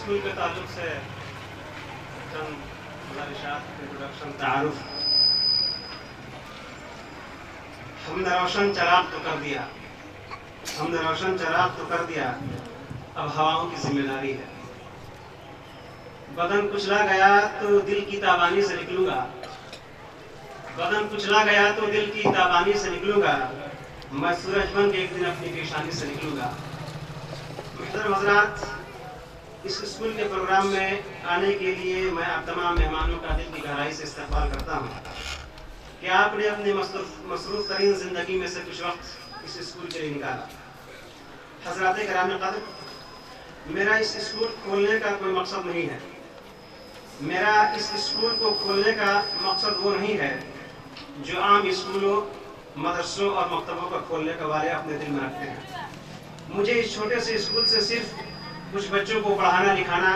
School के ताल्लुक से चंद गुजारिशात इंट्रोडक्शन तारुफ। हमने रोशन चराग तो कर दिया, हमने रोशन चराग तो कर दिया, अब हवाओं की जिम्मेदारी है। बदन कुचला गया तो दिल की ताबानी से निकलूंगा, बदन कुचला गया तो दिल की ताबानी से निकलूंगा, मैं सूरज बन के एक दिन अपनी पेशानी से निकलूंगा। मुहतरम हज़रात, इस स्कूल के प्रोग्राम में आने के लिए मैं आप तमाम मेहमानों का दिल की गहराई से इस्तकबाल करता हूँ कि आपने अपनी मसरूफ़ तरीन ज़िंदगी में से कुछ वक्त इस स्कूल के लिए निकाला। हज़रात किराम क़द्र, मेरा इस स्कूल खोलने का कोई मकसद नहीं है, मेरा इस स्कूल को खोलने का मकसद वो नहीं है जो आम स्कूलों, मदरसों और मकतबों का खोलने का वाले अपने दिल में रखते हैं। मुझे इस छोटे से स्कूल से सिर्फ कुछ बच्चों को पढ़ाना लिखाना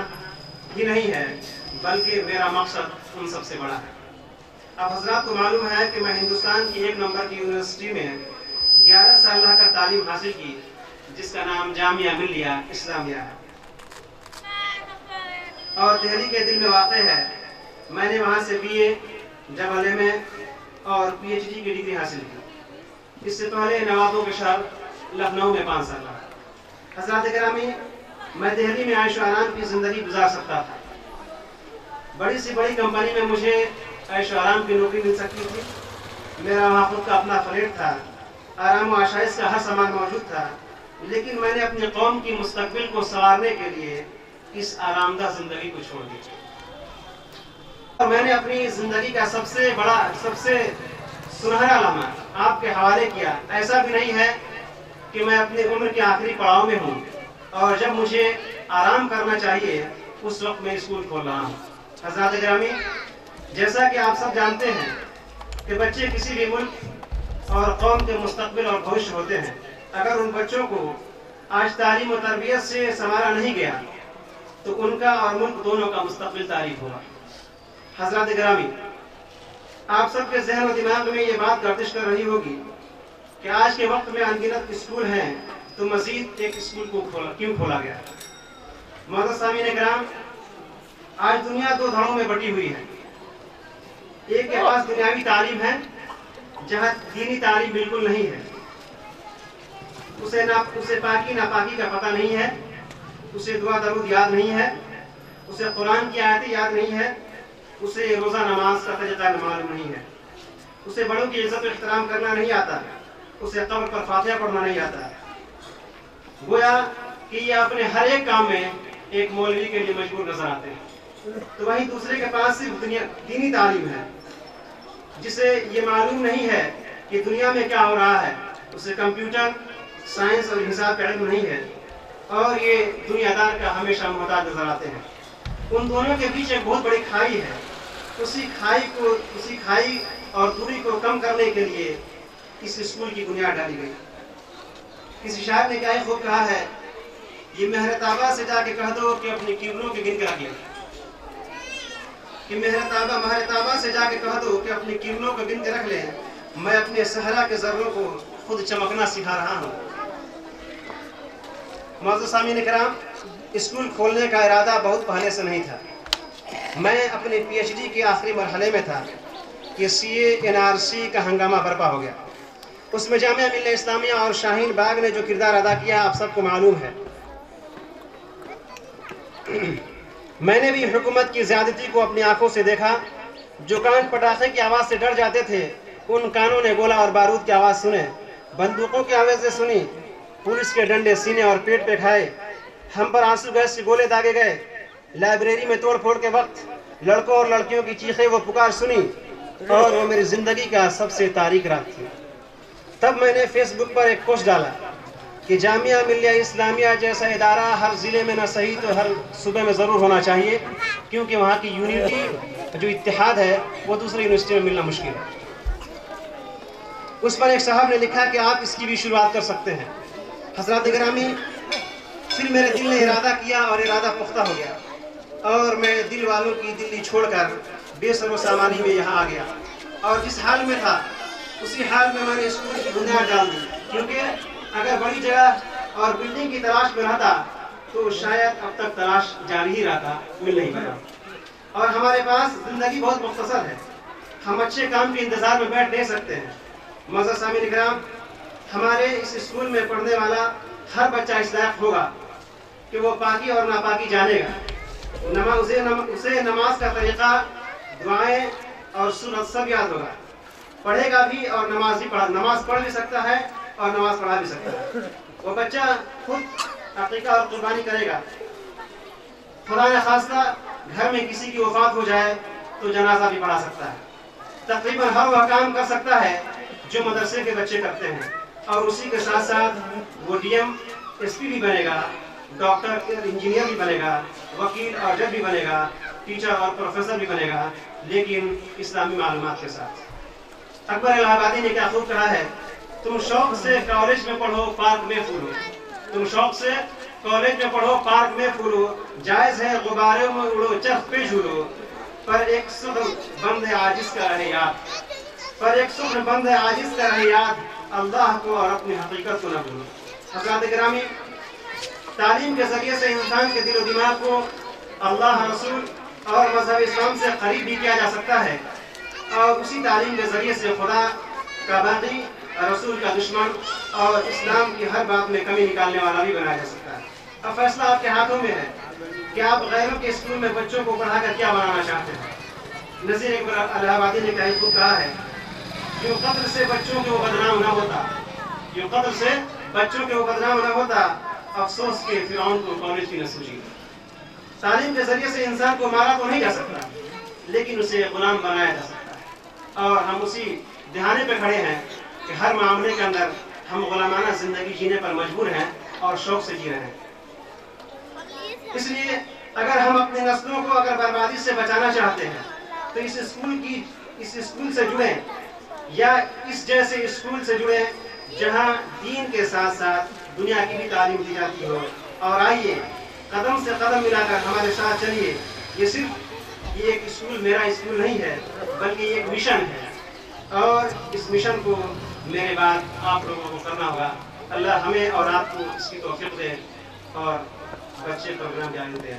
ही नहीं है, बल्कि मेरा मकसद उन सबसे बड़ा है। अब हज़रात को मालूम है कि मैं हिंदुस्तान की 1 नंबर की यूनिवर्सिटी में 11 साल का तालीम हासिल की, जिसका नाम जामिया मिल्लिया इस्लामिया है और दिल्ली के दिल में वाक़ है। मैंने वहाँ से BA डबल MA और PhD की डिग्री हासिल की। इससे पहले नवाबों के शहर लखनऊ में 5 साल रहा। हज़रात गिरामी, मैं दिल्ली में ऐश आराम की ज़िंदगी गुजार सकता था। बड़ी सी बड़ी कंपनी में मुझे ऐश आराम की नौकरी मिल सकती थी। मेरा वहाँ खुद का अपना फ्लैट था, आराम व आशाइश का हर सामान मौजूद था, लेकिन मैंने अपनी कौम की मुस्तकबिल को संवारने के लिए इस आरामदा ज़िंदगी को छोड़ दिया और मैंने अपनी ज़िंदगी का सबसे बड़ा, सबसे सुनहरा लम्हा आपके हवाले किया। ऐसा भी नहीं है कि मैं अपनी उम्र के आखिरी पड़ाव में हूँ और जब मुझे आराम करना चाहिए उस वक्त मैं स्कूल खोल रहा हूँ। हज़रात गिरामी, जैसा कि आप सब जानते हैं कि बच्चे किसी भी मुल्क और कौम के मुस्तकबिल और भविष्य होते हैं। अगर उन बच्चों को आज तालीम और तरबियत से संवारा नहीं गया तो उनका और मुल्क दोनों का मुस्तकबिल तारीफ होगा। हज़रात गिरामी, आप सबके ज़हन और दिमाग में ये बात गर्दिश कर रही होगी कि आज के वक्त में अनगिनत स्कूल हैं तो मज़ीद एक स्कूल को क्यों खोला गया। मोहतरम सामीन इकराम, आज दुनिया 2 धड़ों में बटी हुई है। एक के पास दुनियावी तालीम है जहाँ दीनी तालीम बिल्कुल नहीं है, उसे पाकी नापाकी का पता नहीं है, उसे दुआ दरूद याद नहीं है, उसे कुरान की आयतें याद नहीं है, उसे रोज़ा नमाज का तरीक़ा मालूम नहीं है, उसे बड़ों की इज्जत एहतराम करना नहीं आता, उसे कब्र पर फातिहा पढ़ना नहीं आता। गोया कि ये अपने हर एक काम में एक मौलवी के लिए मजबूर नजर आते हैं। तो वहीं दूसरे के पास सिर्फ दीनी तालीम है, जिसे ये मालूम नहीं है कि दुनिया में क्या हो रहा है, उसे कंप्यूटर साइंस और हिसाब का इल्म नहीं है और ये दुनियादार का हमेशा मोहताज नजर आते हैं। उन दोनों के बीच एक बहुत बड़ी खाई है। उसी खाई और दूरी को कम करने के लिए इस स्कूल की बुनियाद डाली गई। किसी शायर ने क्या खूब कहा है, ये मेहरताबा से जाके कह दो कि अपनी किरणों के गिन के रख ले, कि मेहरताबा से जाके कह दो कि अपनी किरणों को गिन के रख ले, मैं अपने सहरा के जर्रों को खुद चमकना सिखा रहा हूँ। मौजूद सामीन इकराम, स्कूल खोलने का इरादा बहुत पहले से नहीं था। मैं अपने PhD के आखिरी मरहले में था कि CA NRC का हंगामा बर्पा हो गया। उसमें जामिया मिल्लिया इस्लामिया और शाहीन बाग ने जो किरदार अदा किया आप सबको मालूम है। मैंने भी हुकूमत की ज़्यादती को अपनी आंखों से देखा। जो कान पटाखे की आवाज़ से डर जाते थे, उन कानों ने गोला और बारूद की आवाज़ सुने, बंदूकों की आवाज़ें सुनी, पुलिस के डंडे सीने और पेट पे खाए, हम पर आंसू गैस के गोले दागे गए। लाइब्रेरी में तोड़ फोड़ के वक्त लड़कों और लड़कियों की चीखें वो पुकार सुनी और वो मेरी ज़िंदगी का सबसे तारीक रात थी। तब मैंने फेसबुक पर एक पोस्ट डाला कि जामिया मिल्लिया इस्लामिया जैसा इदारा हर ज़िले में न सही तो हर सूबे में ज़रूर होना चाहिए, क्योंकि वहाँ की यूनिटी जो इत्तेहाद है वो दूसरी यूनिवर्सिटी में मिलना मुश्किल है। उस पर एक साहब ने लिखा कि आप इसकी भी शुरुआत कर सकते हैं। हज़रात गिरामी, फिर मेरे दिल ने इरादा किया और इरादा पुख्ता हो गया और मैं दिल वालों की दिल्ली छोड़कर बेसरो सामानी में यहाँ आ गया और जिस हाल में था उसी हाल में मैंने स्कूल की बुनियाद डाल दी, क्योंकि अगर बड़ी जगह और बिल्डिंग की तलाश में रहता تو شاید اب تک تلاش جاری ہی رہتا، مل نہیں پایا۔ اور ہمارے پاس زندگی بہت مختصر ہے، ہم اچھے کام کے انتظار میں بیٹھ نہیں سکتے ہیں۔ معزز سامعین کرام، ہمارے اس اسکول میں پڑھنے والا ہر بچہ اس لائق ہوگا کہ وہ پاکی اور ناپاکی جانے گا، اسے نماز کا طریقہ، دعائیں اور سنت سب یاد ہوگا، پڑھے گا بھی اور نماز پڑھ بھی سکتا ہے اور نماز پڑھا بھی سکتا ہے۔ وہ بچہ خود عقیقہ اور قربانی کرے گا، خدا نہ خواستہ گھر میں کسی کی وفات ہو جائے تو جنازہ بھی پڑھا سکتا ہے، تقریباً ہر وہ کام کر سکتا ہے جو مدرسے کے بچے کرتے ہیں، اور اسی کے ساتھ ساتھ وہ ڈی ایم ایس پی بھی بنے گا، ڈاکٹر انجینئر بھی بنے گا، وکیل اور جج بھی بنے گا، ٹیچر اور پروفیسر بھی بنے گا، لیکن اسلامی معلومات کے ساتھ۔ اکبر الہ آبادی نے کیا خوب کہا ہے، تم شوق سے کالج میں پڑھو، پارک میں پھولو، تم شوق سے کالج میں پڑھو، پارک میں پھولو، جائز ہے غباروں میں اڑو، چرخ پہ جھولو، پر ایک صبح بند عاجز کا رہے یاد، پر ایک صبح بند عاجز کا رہے یاد، اللہ کو اور اپنی حقیقت کو نہ بھولو۔ حضرات گرامی، تعلیم کے ذریعے سے انسان کے دل و دماغ کو اللہ، رسول اور مذہب اسلام سے قریب بھی کیا جا سکتا ہے، اور اسی تعلیم کے ذریعے سے خدا کا باغی، رسول کا دشمن اور اسلام کی ہر بات میں کمی نکالنے والا بھی بنایا جا سکتا ہے۔ اب فیصلہ آپ کے ہاتھوں میں ہے کہ آپ غیروں کے اسکول میں بچوں کو پڑھا کر کیا بنانا چاہتے ہیں۔ نذیر اکبر الہ آبادی نے کہیں خود کہا ہے، یوں قتل سے بچوں کے وہ بدنام نہ ہوتا، یوں قتل سے بچوں کے وہ بدنام نہ ہوتا، افسوس کے فرعون کو کالج کی نہ سوچی۔ تعلیم کے ذریعے سے انسان کو مارا تو نہیں جا سکتا، لیکن اسے غلام بنایا جا سکتا ہے، اور ہم اسی دہانے پہ کھڑے ہیں کہ ہر معاملے کے اندر ہم غلامانہ زندگی جینے پر مجبور ہیں اور شوق سے جی رہے ہیں۔ اس لیے اگر ہم اپنی نسلوں کو اگر بربادی سے بچانا چاہتے ہیں تو اس اسکول سے جڑیں، یا اس جیسے اسکول سے جڑیں جہاں دین کے ساتھ ساتھ دنیا کی بھی تعلیم دی جاتی ہو، اور آئیے قدم سے قدم ملا کر ہمارے ساتھ چلیے۔ یہ ایک اسکول میرا اسکول نہیں ہے، بلکہ یہ ایک مشن ہے، اور اس مشن کو میرے بعد آپ لوگوں کو کرنا ہوگا۔ اللہ ہمیں اور آپ کو اس کی توفیق دے اور بچے پروگرام جاری دیں۔